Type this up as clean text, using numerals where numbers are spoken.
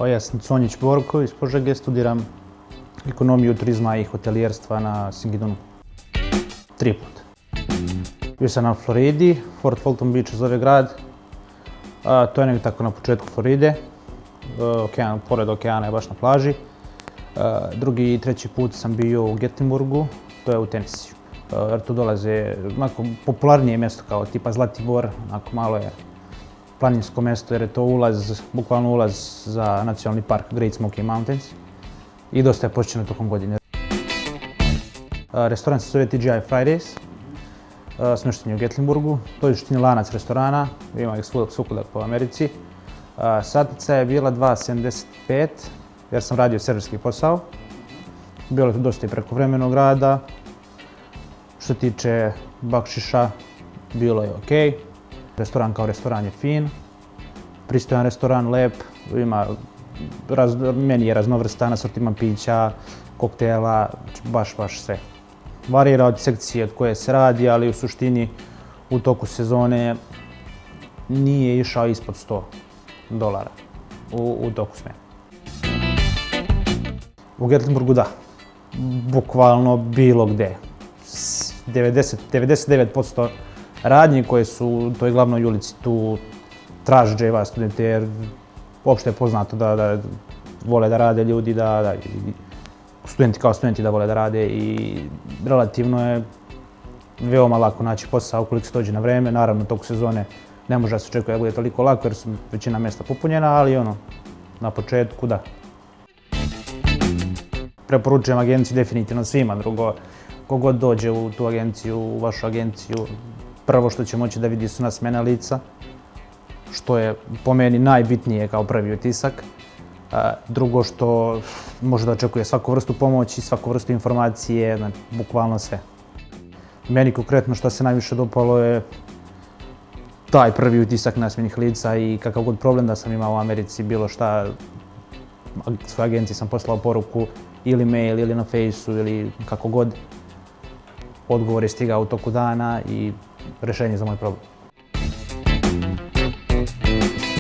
Ja sam Sonjić Borko iz Požege, studiram ekonomiju turizma i hotelijerstva na Singidunu. 3 puta. Bio sam na Floridi, Fort Fulton Beach zove grad. To je negdje tako na početku Floride. Pored okeana je baš na plaži. Drugi i treći put sam bio u Gettinburgu, to je u Tenesiju. Jer tu dolaze popularnije mjesto kao tipa Zlatibor, malo je planinsko mjesto jer je to ulaz, bukvalno ulaz za nacionalni park Great Smoky Mountains i dosta je posjećeno tokom godine. Restoran se zove TGI Fridays, smješten je u Gettinburgu, to je u suštini lanac restorana, ima ih svukuda po Americi. Satnica je bila 2,75 jer sam radio serverski posao. Bilo je tu dosta i prekovremenog rada. Što tiče bakšiša, bilo je okej. Restoran kao restoran je fin, pristojan restoran, lep, meni je raznovrstan, asortiman pića, koktela, baš sve. Varira od sekcije od koje se radi, ali u suštini u toku sezone nije išao ispod $100 u toku smjene. U Gettinburgu da, bukvalno bilo gde. 99% radnji koje su u toj glavnoj ulici tu traže dževa studente jer uopšte je poznato da vole da rade ljudi, da studenti kao studenti da vole da rade i relativno je veoma lako naći posao ukoliko se dođe na vreme. Naravno, u toku sezone ne može da se očekuje da bude toliko lako jer su većina mjesta popunjena, ali na početku da. Preporučujem agenciju definitivno svima, drugo, kogod dođe u tu agenciju, u vašu agenciju, prvo što će moći da vidi su nasmejana lica, što je po meni najbitnije kao prvi utisak. Drugo što može da očekuje svaku vrstu pomoći, svaku vrstu informacije, znači bukvalno sve. Meni konkretno što se najviše dopalo je taj prvi utisak nasmejanih lica i kakav god problem da sam imao u Americi, bilo šta, svojoj agenciji sam poslao poruku ili mail ili na Faceu ili kako god. Odgovor je stigao u toku dana i rješenje za moj problem.